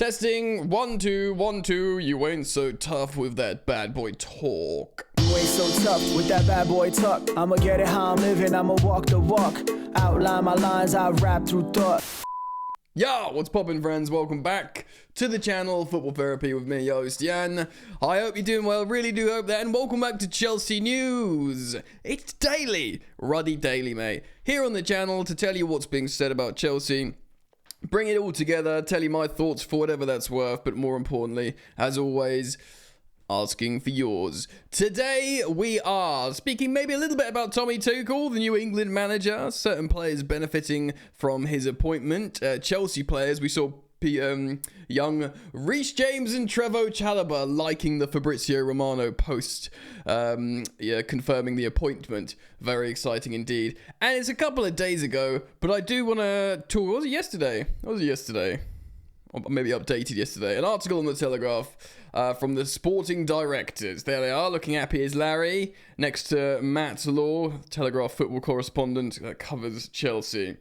Testing, 1 2 1 2. You ain't so tough with that bad boy talk. You ain't so tough with that bad boy talk. I'ma get it how I'm living, I'ma walk the walk. Outline my lines, I rap through thought. Yo, what's poppin', friends? Welcome back to the channel, Football Therapy with me, your host, Jan. I hope you're doing well, really do hope that, and welcome back to Chelsea News. It's daily, ruddy daily, mate. Here on the channel to tell you what's being said about Chelsea, bring it all together, tell you my thoughts for whatever that's worth, but more importantly, as always, asking for yours. Today, we are speaking maybe a little bit about Tommy Tuchel, the new England manager. Certain players benefiting from his appointment. Chelsea players, we saw young Reece James and Trevoh Chalobah liking the Fabrizio Romano post, confirming the appointment. Very exciting indeed. And it's a couple of days ago, but I do want to talk. Was it yesterday? Or maybe updated yesterday. An article on the Telegraph from the sporting directors. There they are, looking happy as Larry, next to Matt Law, Telegraph football correspondent that covers Chelsea.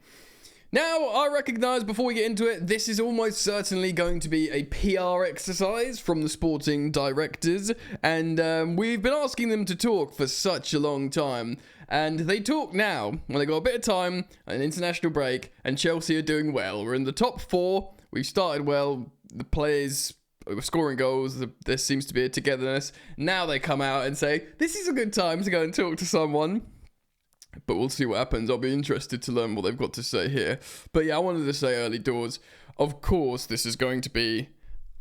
Now, I recognise, before we get into it, this is almost certainly going to be a PR exercise from the sporting directors, and we've been asking them to talk for such a long time, and they talk now, when they got a bit of time, an international break, and Chelsea are doing well. We're in the top four, we've started well, the players were scoring goals, there seems to be a togetherness. Now they come out and say, this is a good time to go and talk to someone. But we'll see what happens. I'll be interested to learn what they've got to say here. But yeah, I wanted to say early doors, of course, this is going to be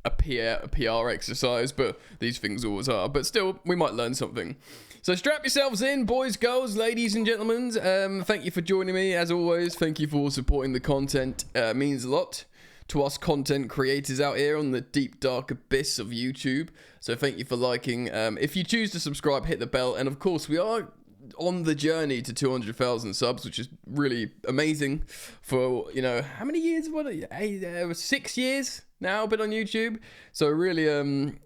a PR exercise, but these things always are. But still, we might learn something. So strap yourselves in, boys, girls, ladies and gentlemen. Thank you for joining me, as always. Thank you for supporting the content. It means a lot to us content creators out here on the deep, dark abyss of YouTube. So thank you for liking. If you choose to subscribe, hit the bell. And of course, we are on the journey to 200,000 subs, which is really amazing for, how many years? 6 years now I've been on YouTube. So really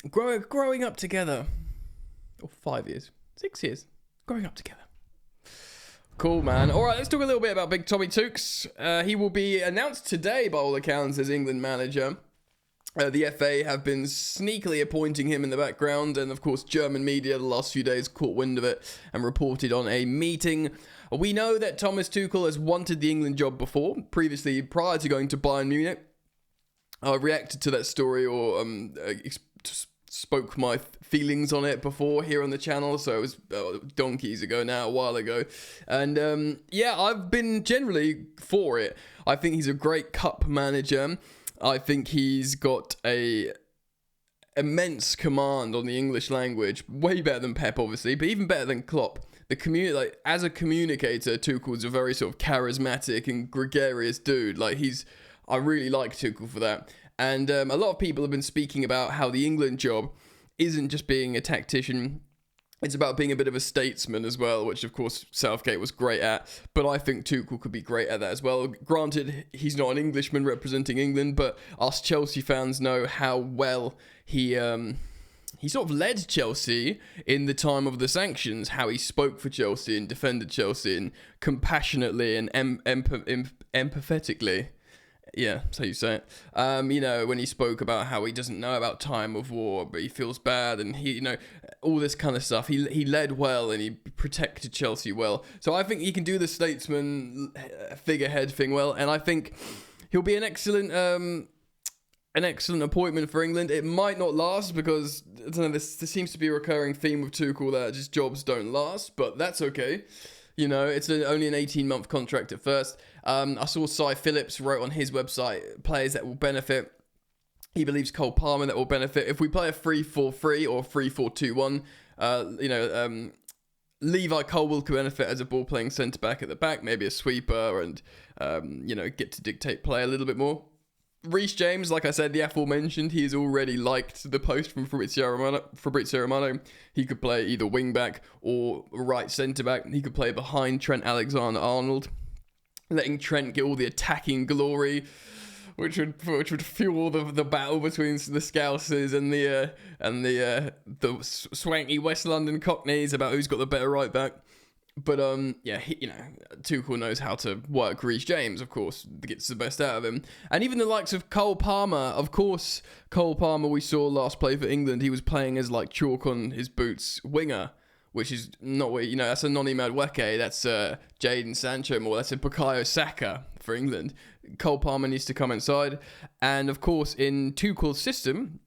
growing up together. Or 5 years, 6 years, growing up together. Cool, man. All right, let's talk a little bit about Big Tommy Tuchel. He will be announced today, by all accounts, as England manager. The FA have been sneakily appointing him in the background, and of course German media the last few days caught wind of it and reported on a meeting. We know that Thomas Tuchel has wanted the England job before, previously prior to going to Bayern Munich. I reacted to that story or spoke my feelings on it before here on the channel, so it was donkeys ago now, a while ago. And I've been generally for it. I think he's a great cup manager. I think he's got a immense command on the English language, way better than Pep, obviously, but even better than Klopp. As a communicator, Tuchel's a very sort of charismatic and gregarious dude. I really like Tuchel for that. And a lot of people have been speaking about how the England job isn't just being a tactician. It's about being a bit of a statesman as well, which of course Southgate was great at, but I think Tuchel could be great at that as well. Granted, he's not an Englishman representing England, but us Chelsea fans know how well he sort of led Chelsea in the time of the sanctions, how he spoke for Chelsea and defended Chelsea and compassionately and empathetically. Yeah, that's how you say it. When he spoke about how he doesn't know about time of war, but he feels bad, and all this kind of stuff. He led well and he protected Chelsea well. So I think he can do the statesman figurehead thing well, and I think he'll be an excellent appointment for England. It might not last because I don't know. There seems to be a recurring theme with Tuchel that just jobs don't last, but that's okay. It's only an 18-month contract at first. I saw Cy Phillips wrote on his website players that will benefit. He believes Cole Palmer that will benefit. If we play a 3-4-3 or 3-4-2-1, Levi Cole will benefit as a ball-playing centre-back at the back, maybe a sweeper and, get to dictate play a little bit more. Reece James, like I said, the aforementioned, he has already liked the post from Fabrizio Romano. He could play either wing-back or right centre-back. He could play behind Trent Alexander-Arnold, letting Trent get all the attacking glory, which would fuel the battle between the Scousers and the swanky West London Cockneys about who's got the better right-back. But yeah, Tuchel knows how to work Reece James, of course, gets the best out of him. And even the likes of Cole Palmer, of course, Cole Palmer we saw last play for England, he was playing as like chalk on his boots winger, which is not what, that's a Noni Madueke, that's Jadon Sancho more, that's a Bukayo Saka for England. Cole Palmer needs to come inside. And of course, in Tuchel's system,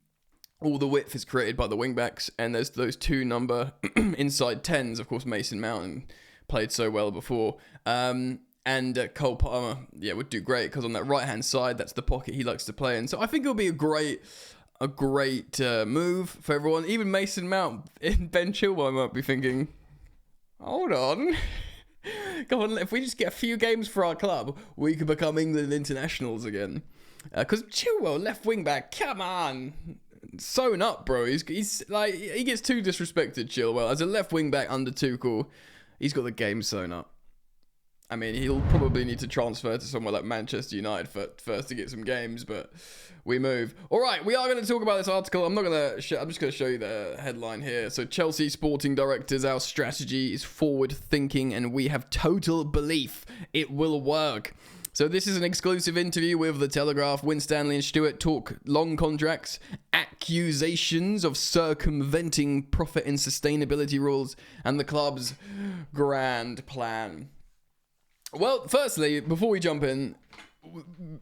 all the width is created by the wing-backs, and there's those two number inside 10s. Of course, Mason Mount played so well before. And Cole Palmer, would do great, because on that right-hand side, that's the pocket he likes to play in. So I think it'll be a great move for everyone. Even Mason Mount, Ben Chilwell might be thinking, hold on. Come on, if we just get a few games for our club, we could become England internationals again. Because Chilwell, left wing-back, come on. Sewn up, bro. He's like, he gets too disrespected, Chilwell. As a left wing back under Tuchel, he's got the game sewn up. I mean, he'll probably need to transfer to somewhere like Manchester United first to get some games, but we move. All right, we are going to talk about this article. I'm just going to show you the headline here. So, Chelsea sporting directors, our strategy is forward thinking, and we have total belief it will work. So this is an exclusive interview with The Telegraph. Stanley and Stuart talk long contracts, accusations of circumventing profit and sustainability rules, and the club's grand plan. Well, firstly, before we jump in,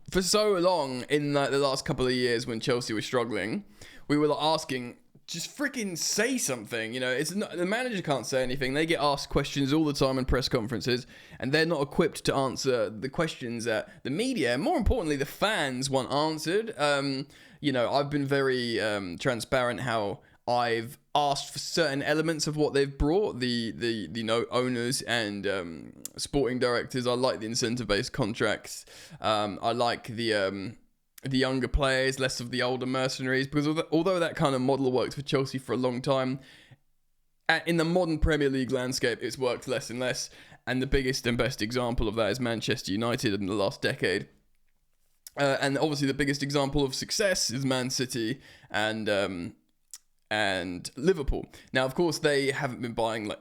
for so long in the last couple of years when Chelsea was struggling, we were asking, just freaking say something. It's not, the manager can't say anything. They get asked questions all the time in press conferences, and they're not equipped to answer the questions that the media, and more importantly, the fans want answered. I've been very transparent how I've asked for certain elements of what they've brought, the owners and sporting directors. I like the incentive-based contracts. I like the younger players, less of the older mercenaries, because although that kind of model worked for Chelsea for a long time, in the modern Premier League landscape, it's worked less and less. And the biggest and best example of that is Manchester United in the last decade. And obviously the biggest example of success is Man City and Liverpool. Now, of course, they haven't been buying like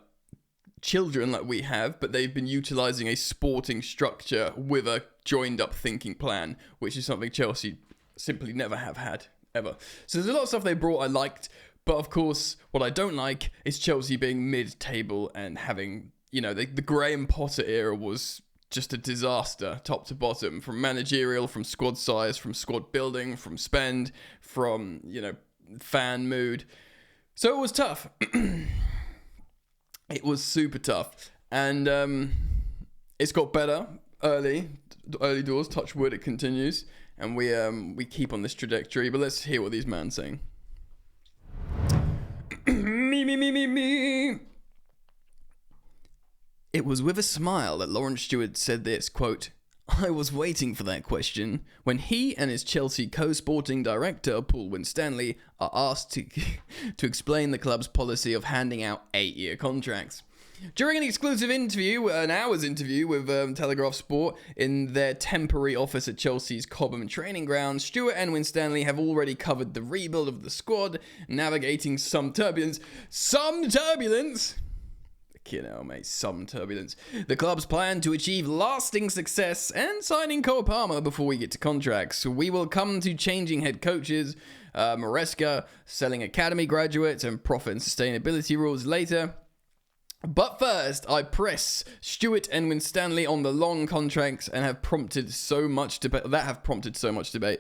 children like we have, but they've been utilising a sporting structure with a joined-up thinking plan, which is something Chelsea simply never have had, ever. So there's a lot of stuff they brought I liked, but of course, what I don't like is Chelsea being mid-table and having, the Graham Potter era was just a disaster, top to bottom, from managerial, from squad size, from squad building, from spend, from, fan mood. So it was tough. It was super tough, and it's got better early doors. Touch wood, it continues, and we keep on this trajectory. But let's hear what these men saying. me. It was with a smile that Lawrence Stuart said this, quote, "I was waiting for that question when he and his Chelsea co-sporting director, Paul Winstanley, are asked to explain the club's policy of handing out 8-year contracts. During an exclusive interview, an hour's interview with Telegraph Sport in their temporary office at Chelsea's Cobham training ground, Stuart and Winstanley have already covered the rebuild of the squad, navigating some turbulence. Some turbulence. The club's plan to achieve lasting success and signing Cole Palmer before we get to contracts. We will come to changing head coaches, Maresca, selling academy graduates, and profit and sustainability rules later. But first, I press Stuart and Winstanley on the long contracts and have prompted so much debate.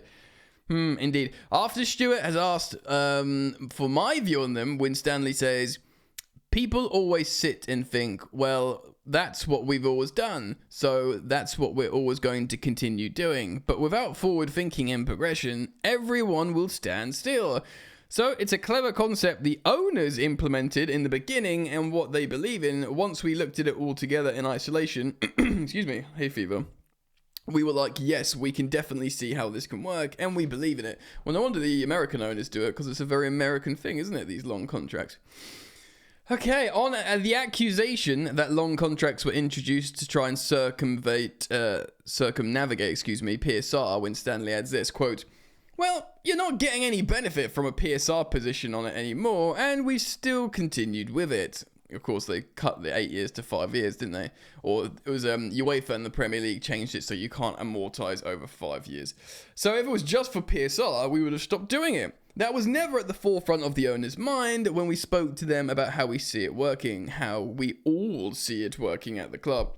Indeed. After Stuart has asked for my view on them, Winstanley says, "People always sit and think, well, that's what we've always done, so that's what we're always going to continue doing. But without forward thinking and progression, everyone will stand still. So it's a clever concept the owners implemented in the beginning and what they believe in. Once we looked at it all together in isolation, excuse me, hay fever, we were like, yes, we can definitely see how this can work, and we believe in it." Well, no wonder the American owners do it, because it's a very American thing, isn't it, these long contracts? Okay, on the accusation that long contracts were introduced to try and circumnavigate, PSR, Winstanley adds this, quote, "Well, you're not getting any benefit from a PSR position on it anymore, and we still continued with it." of course, they cut the 8 years to 5 years, didn't they? Or it was UEFA and the Premier League changed it so you can't amortise over 5 years. So if it was just for PSR, we would have stopped doing it. That was never at the forefront of the owner's mind when we spoke to them about how we see it working, how we all see it working at the club.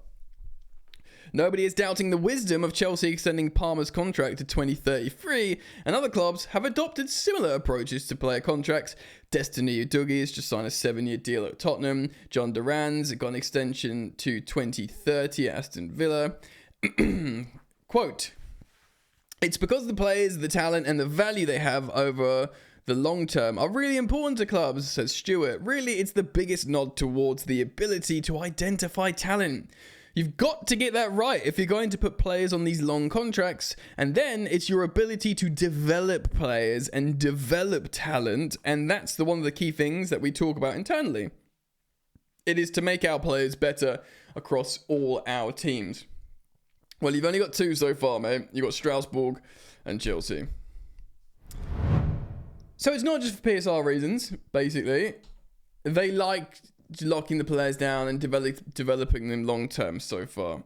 Nobody is doubting the wisdom of Chelsea extending Palmer's contract to 2033, and other clubs have adopted similar approaches to player contracts. Destiny Udogie has just signed a 7-year deal at Tottenham. John Duran's got an extension to 2030 at Aston Villa. Quote, "It's because the players, the talent, and the value they have over the long term are really important to clubs," says Stuart. "Really, it's the biggest nod towards the ability to identify talent. You've got to get that right if you're going to put players on these long contracts, and then it's your ability to develop players and develop talent, and that's one of the key things that we talk about internally. It is to make our players better across all our teams." Well, you've only got 2 so far, mate. You've got Strasbourg and Chelsea. So it's not just for PSR reasons, basically. They like locking the players down and developing them long term so far.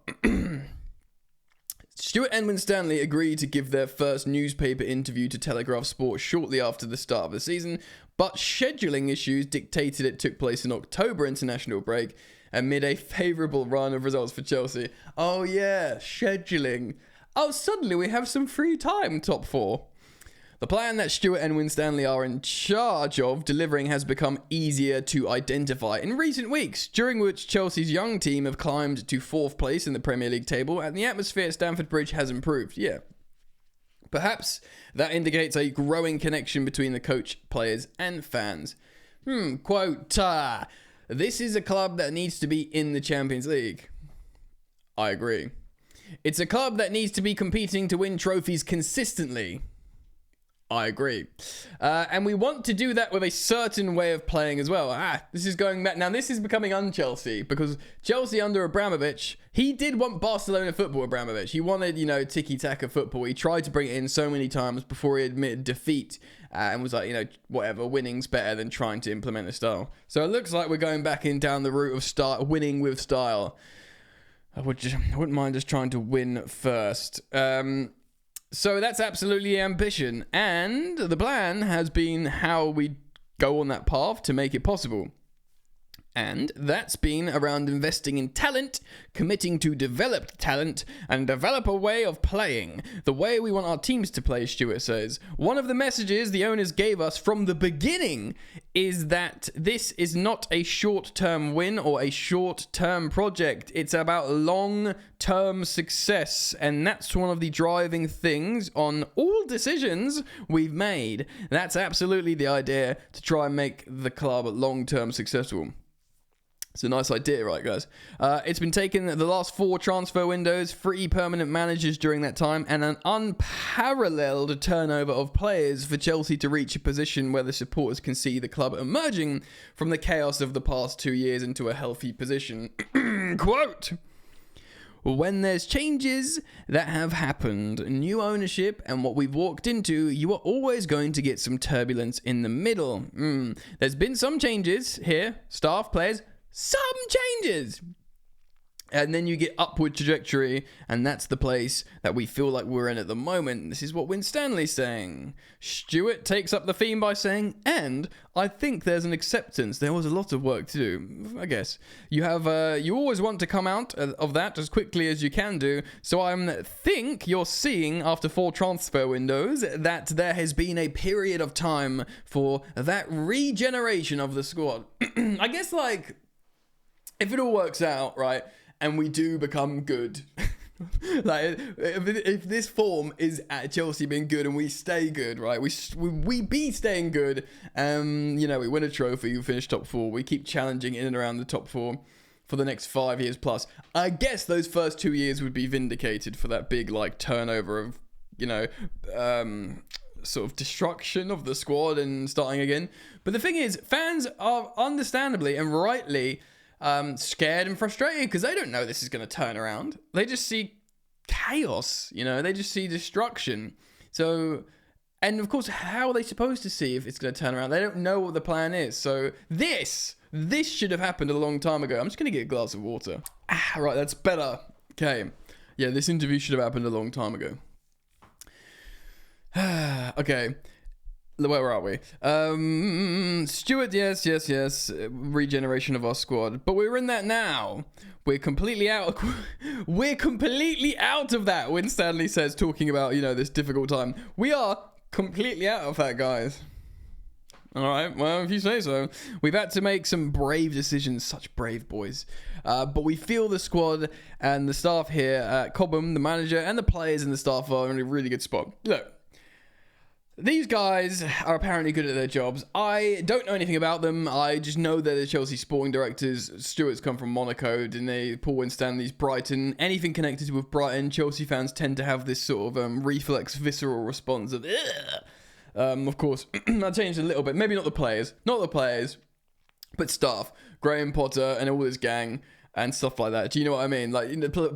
Stuart and Stanley agreed to give their first newspaper interview to Telegraph Sport shortly after the start of the season, but scheduling issues dictated it took place in October international break amid a favourable run of results for Chelsea. Oh yeah, scheduling. Oh, suddenly we have some free time, top 4. The plan that Stuart and Winstanley are in charge of delivering has become easier to identify in recent weeks, during which Chelsea's young team have climbed to 4th place in the Premier League table and the atmosphere at Stamford Bridge has improved. Yeah. Perhaps that indicates a growing connection between the coach, players and fans. Quote, "This is a club that needs to be in the Champions League." I agree. "It's a club that needs to be competing to win trophies consistently." I agree. And we want to do that with a certain way of playing as well. This is going back. Now, this is becoming un-Chelsea, because Chelsea under Abramovich, he did want Barcelona football, Abramovich. He wanted, tiki-taka football. He tried to bring it in so many times before he admitted defeat and was like, whatever, winning's better than trying to implement a style. So it looks like we're going back down the route of winning with style. I wouldn't mind just trying to win first. So that's absolutely ambition, and the plan has been how we go on that path to make it possible. And that's been around investing in talent, committing to develop talent, and develop a way of playing. The way we want our teams to play, Stuart says. One of the messages the owners gave us from the beginning is that this is not a short-term win or a short-term project. It's about long-term success. And that's one of the driving things on all decisions we've made. That's absolutely the idea, to try and make the club long-term successful. It's a nice idea, right, guys? It's been taken the last 4 transfer windows, 3 permanent managers during that time, and an unparalleled turnover of players for Chelsea to reach a position where the supporters can see the club emerging from the chaos of the past 2 years into a healthy position. Quote, "When there's changes that have happened, new ownership and what we've walked into, you are always going to get some turbulence in the middle. There's been some changes here, staff, players, some changes. And then you get upward trajectory, and that's the place that we feel like we're in at the moment." This is what Winstanley's saying. Stuart takes up the theme by saying, "And I think there's an acceptance. There was a lot of work to do, I guess. You always want to come out of that as quickly as you can do. So I think you're seeing, after 4 transfer windows, that there has been a period of time for that regeneration of the squad." I guess, if it all works out, right, and we do become good, if this form is at Chelsea being good and we stay good, right, we be staying good, we win a trophy, we finish top 4, we keep challenging in and around the top 4 for the next 5 years plus. I guess those first 2 years would be vindicated for that big, turnover of, sort of destruction of the squad and starting again. But the thing is, fans are understandably and rightly scared and frustrated because they don't know this is going to turn around. They just see chaos, they just see destruction. So And of course, how are they supposed to see if it's going to turn around? They don't know what the plan is. So this should have happened a long time ago. I'm just going to get a glass of water. Right, that's better. Okay. Yeah, this interview should have happened a long time ago. Okay. Where are we? Stuart, yes. Regeneration of our squad. But we're in that now. We're completely out of that, when Stanley says, talking about, this difficult time. We are completely out of that, guys. All right, well, if you say so. We've had to make some brave decisions, such brave boys. But we feel the squad and the staff here at Cobham, the manager, and the players and the staff are in a really good spot. Look, these guys are apparently good at their jobs. I don't know anything about them. I just know they're the Chelsea sporting directors. Stuart's come from Monaco, didn't they? Paul and Stanley's Brighton. Anything connected with Brighton, Chelsea fans tend to have this sort of reflex, visceral response of, ugh. Of course, that changed a little bit. Maybe not the players, but staff. Graham Potter and all his gang and stuff like that. Do you know what I mean? Like,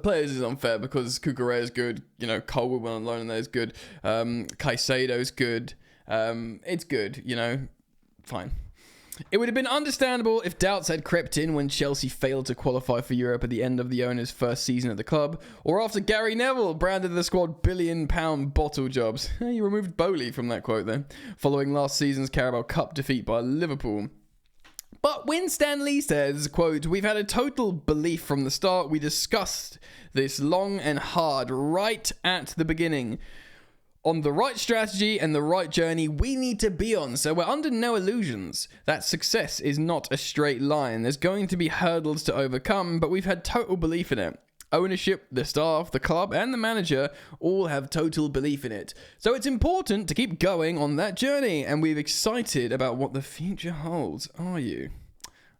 players is unfair because Cucurella's good. Cole went on loan and there's good. Caicedo's good. It's good. Fine. It would have been understandable if doubts had crept in when Chelsea failed to qualify for Europe at the end of the owner's first season at the club, or after Gary Neville branded the squad £1 billion bottle jobs. You removed Bowley from that quote then, following last season's Carabao Cup defeat by Liverpool. But when Stanley says, quote, "We've had a total belief from the start. We discussed this long and hard right at the beginning on the right strategy and the right journey we need to be on. So we're under no illusions that success is not a straight line. There's going to be hurdles to overcome, but we've had total belief in it. Ownership, the staff, the club, and the manager all have total belief in it. So it's important to keep going on that journey, and we're excited about what the future holds." Are you?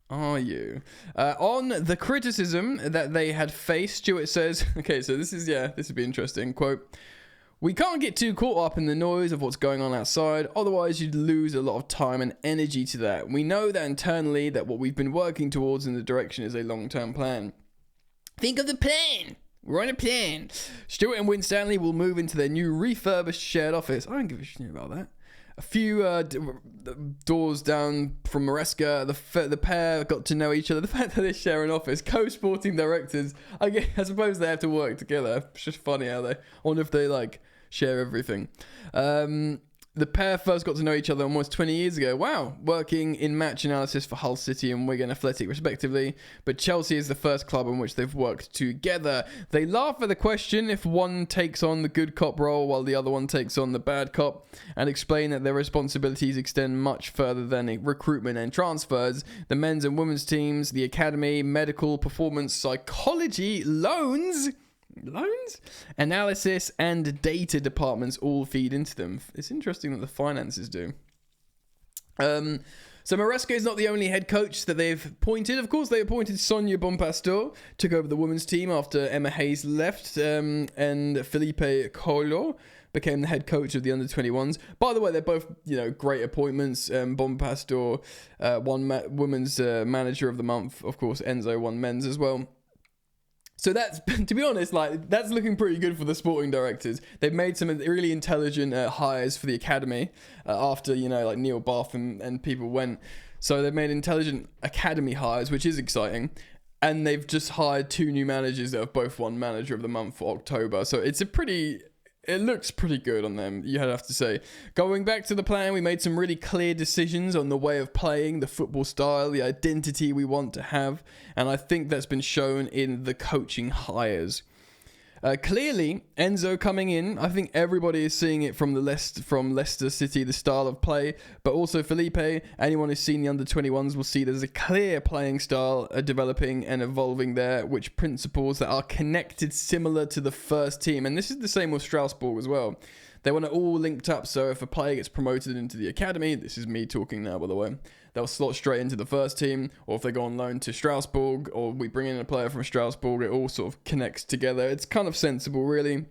On the criticism that they had faced, Stuart says, okay, so this would be interesting, quote, "We can't get too caught up in the noise of what's going on outside, otherwise you'd lose a lot of time and energy to that. We know that internally that what we've been working towards in the direction is a long-term plan." Think of the plan. We're on a plan. Stuart and Stanley will move into their new refurbished shared office. I don't give a shit about that. A few doors down from Maresca, the pair got to know each other. The fact that they share an office, co-sporting directors, I suppose they have to work together. It's just funny how I wonder if they share everything. The pair first got to know each other almost 20 years ago. Wow. Working in match analysis for Hull City and Wigan Athletic, respectively. But Chelsea is the first club in which they've worked together. They laugh at the question if one takes on the good cop role while the other one takes on the bad cop, and explain that their responsibilities extend much further than recruitment and transfers. The men's and women's teams, the academy, medical, performance, psychology, loans, analysis, and data departments all feed into them. It's interesting that the finances do. So Maresca is not the only head coach that they've appointed. Of course, they appointed Sonia Bonpastor, took over the women's team after Emma Hayes left, and Felipe Colo became the head coach of the under-21s. By the way, they're both, great appointments. Bonpastor won women's manager of the month. Of course, Enzo won men's as well. So that's, to be honest, that's looking pretty good for the sporting directors. They've made some really intelligent hires for the academy after, Neil Bath and people went. So they've made intelligent academy hires, which is exciting. And they've just hired 2 new managers that have both won manager of the month for October. So it looks pretty good on them, you have to say. Going back to the plan, we made some really clear decisions on the way of playing, the football style, the identity we want to have, and I think that's been shown in the coaching hires. Clearly, Enzo coming in, I think everybody is seeing it from Leicester City, the style of play, but also Felipe. Anyone who's seen the under-21s will see there's a clear playing style developing and evolving there, which principles that are connected similar to the first team. And this is the same with Strasbourg as well. They want it all linked up, so if a player gets promoted into the academy, this is me talking now, by the way, they'll slot straight into the first team, or if they go on loan to Strasbourg, or we bring in a player from Strasbourg, it all sort of connects together. It's kind of sensible, really.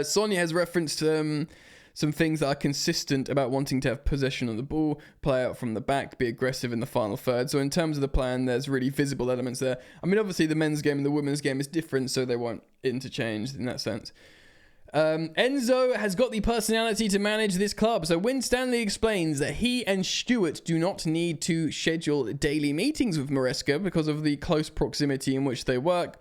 Sonia has referenced some things that are consistent about wanting to have possession of the ball, play out from the back, be aggressive in the final third. So in terms of the plan, there's really visible elements there. I mean, obviously the men's game and the women's game is different, so they won't interchange in that sense. Enzo has got the personality to manage this club. So when Stanley explains that he and Stuart do not need to schedule daily meetings with Maresca because of the close proximity in which they work,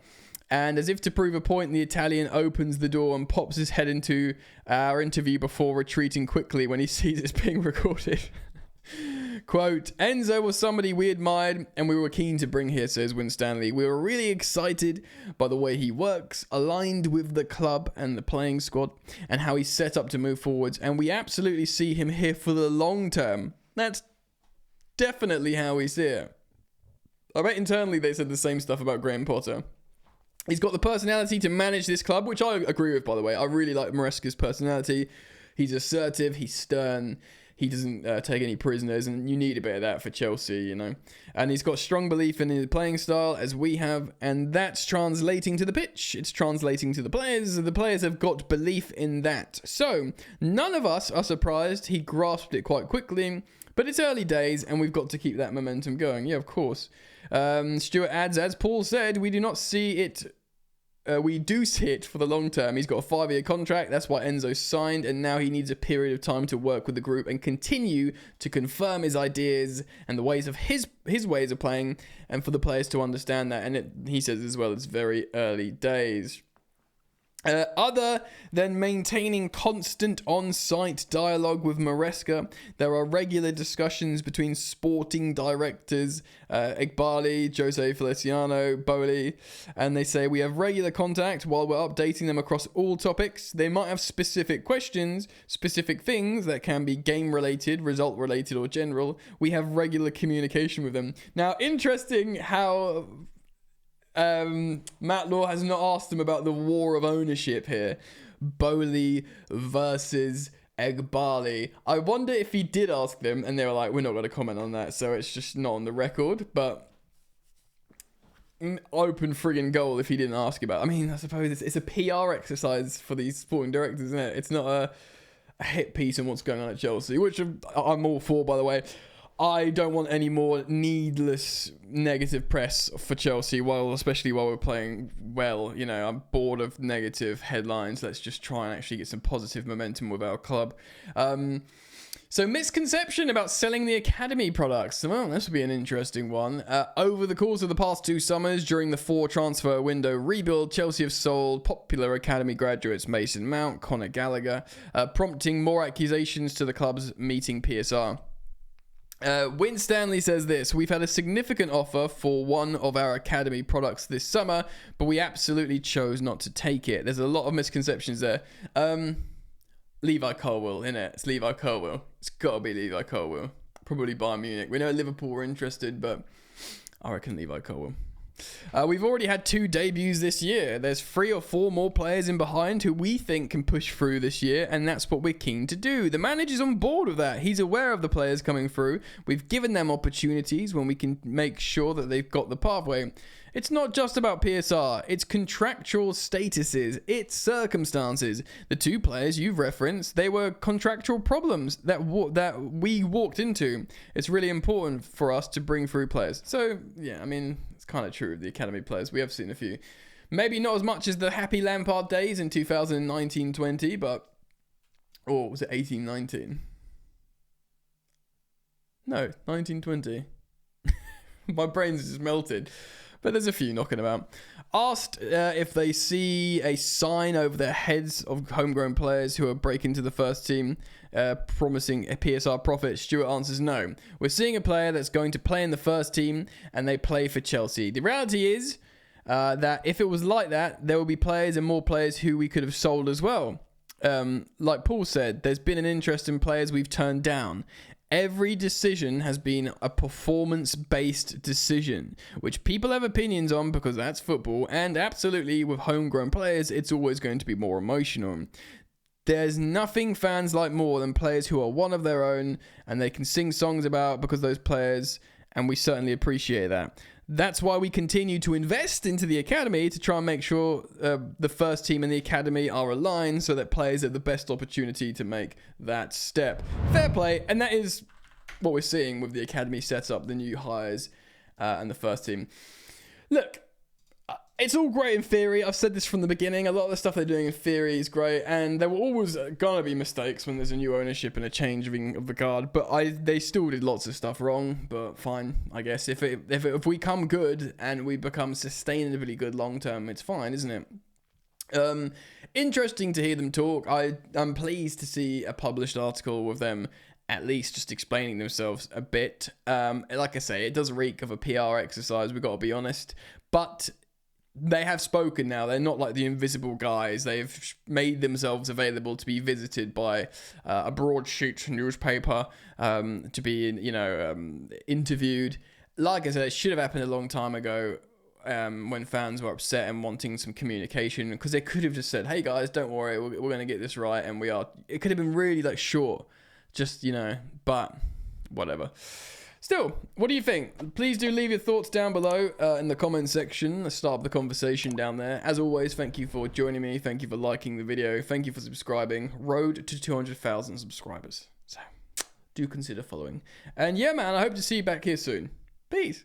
and as if to prove a point, the Italian opens the door and pops his head into our interview before retreating quickly when he sees it's being recorded. Quote, Enzo was somebody we admired and we were keen to bring here, says Winstanley. We were really excited by the way he works, aligned with the club and the playing squad, and how he's set up to move forwards, and we absolutely see him here for the long term. That's definitely how we see it. I bet internally they said the same stuff about Graham Potter. He's got the personality to manage this club, which I agree with, by the way. I really like Maresca's personality. He's assertive, he's stern, he doesn't take any prisoners, and you need a bit of that for Chelsea, you know. And he's got strong belief in his playing style, as we have, and that's translating to the pitch. It's translating to the players. The players have got belief in that. So, none of us are surprised he grasped it quite quickly, but it's early days, and we've got to keep that momentum going. Yeah, of course. Stuart adds, as Paul said, we do see it for the long term. He's got a 5-year contract. That's why Enzo signed, and now he needs a period of time to work with the group and continue to confirm his ideas and the ways of his ways of playing, and for the players to understand that. And he says as well, it's very early days. Other than maintaining constant on-site dialogue with Maresca, there are regular discussions between sporting directors, Igbali, Jose Feliciano, Boli, and they say we have regular contact while we're updating them across all topics. They might have specific questions, specific things that can be game-related, result-related, or general. We have regular communication with them. Now, interesting how Matt Law has not asked him about the war of ownership here. Bowley versus Egbali. I wonder if he did ask them and they were like, we're not going to comment on that, so it's just not on the record. But open friggin' goal if he didn't ask about it. I mean, I suppose it's a PR exercise for these sporting directors, isn't it? It's not a hit piece on what's going on at Chelsea, which I'm all for, by the way. I don't want any more needless negative press for Chelsea, especially while we're playing well. You know, I'm bored of negative headlines. Let's just try and actually get some positive momentum with our club. So misconception about selling the academy products. Well, this would be an interesting one. Over the course of the past 2 summers, during the 4 transfer window rebuild, Chelsea have sold popular academy graduates Mason Mount, Conor Gallagher, prompting more accusations to the club's meeting PSR. Winstanley says this: we've had a significant offer for one of our academy products this summer, but we absolutely chose not to take it. There's a lot of misconceptions there. Levi Colwill, innit? It's Levi Colwill. It's got to be Levi Colwill. Probably Bayern Munich. We know Liverpool were interested, but I reckon Levi Colwill. We've already had 2 debuts this year. There's 3 or 4 more players in behind who we think can push through this year, and that's what we're keen to do. The manager's on board with that. He's aware of the players coming through. We've given them opportunities when we can make sure that they've got the pathway. It's not just about PSR. It's contractual statuses. It's circumstances. The 2 players you've referenced, they were contractual problems that we walked into. It's really important for us to bring through players. So, yeah, I mean, it's kind of true of the academy players. We have seen a few. Maybe not as much as the happy Lampard days in 2019-20, but... Or was it 18-19? No, 19-20. My brain's just melted. But there's a few knocking about. Asked if they see a sign over their heads of homegrown players who are breaking to the first team, promising a PSR profit, Stuart answers no. We're seeing a player that's going to play in the first team, and they play for Chelsea. The reality is that if it was like that, there will be players and more players who we could have sold as well. Like Paul said, there's been an interest in players we've turned down. Every decision has been a performance-based decision, which people have opinions on because that's football, and absolutely with homegrown players, it's always going to be more emotional. There's nothing fans like more than players who are one of their own and they can sing songs about because those players, and we certainly appreciate that. That's why we continue to invest into the academy to try and make sure the first team and the academy are aligned so that players have the best opportunity to make that step. Fair play, and that is what we're seeing with the academy setup, the new hires and the first team. Look, it's all great in theory. I've said this from the beginning. A lot of the stuff they're doing in theory is great, and there were always gonna be mistakes when there's a new ownership and a changing of the guard. But they still did lots of stuff wrong. But fine, I guess if we come good and we become sustainably good long term, it's fine, isn't it? Interesting to hear them talk. I'm pleased to see a published article with them at least just explaining themselves a bit. Like I say, it does reek of a PR exercise, we've got to be honest. But they have spoken now. They're not like the invisible guys. They've made themselves available to be visited by a broadsheet newspaper, to be, interviewed. Like I said, it should have happened a long time ago, when fans were upset and wanting some communication, because they could have just said, hey guys, don't worry, we're going to get this right, and we are. It could have been really like short, just, but whatever. Still, what do you think? Please do leave your thoughts down below in the comment section. Let's start the conversation down there. As always, thank you for joining me. Thank you for liking the video. Thank you for subscribing. Road to 200,000 subscribers. So, do consider following. And yeah, man, I hope to see you back here soon. Peace.